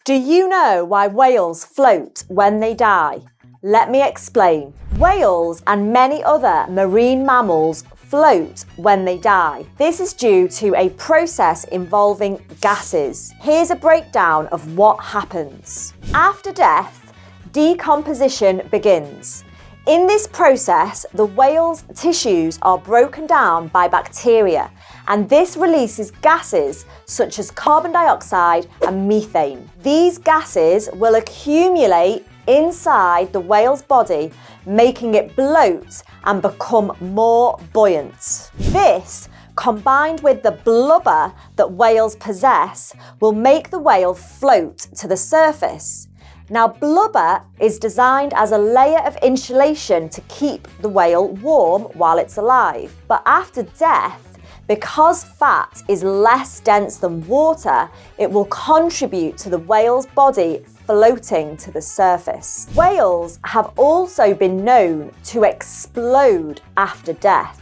Do you know why whales float when they die? Let me explain. Whales and many other marine mammals float when they die. This is due to a process involving gases. Here's a breakdown of what happens. After death, decomposition begins. In this process, the whale's tissues are broken down by bacteria, and this releases gases such as carbon dioxide and methane. These gases will accumulate inside the whale's body, making it bloat and become more buoyant. This, combined with the blubber that whales possess, will make the whale float to the surface. Now, blubber is designed as a layer of insulation to keep the whale warm while it's alive. But after death, because fat is less dense than water, it will contribute to the whale's body floating to the surface. Whales have also been known to explode after death.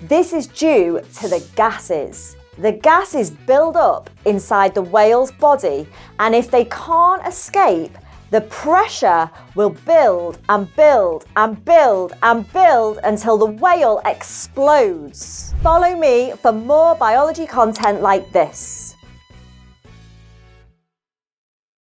This is due to the gases. The gases build up inside the whale's body, and if they can't escape, the pressure will build and build and build and build until the whale explodes. Follow me for more biology content like this.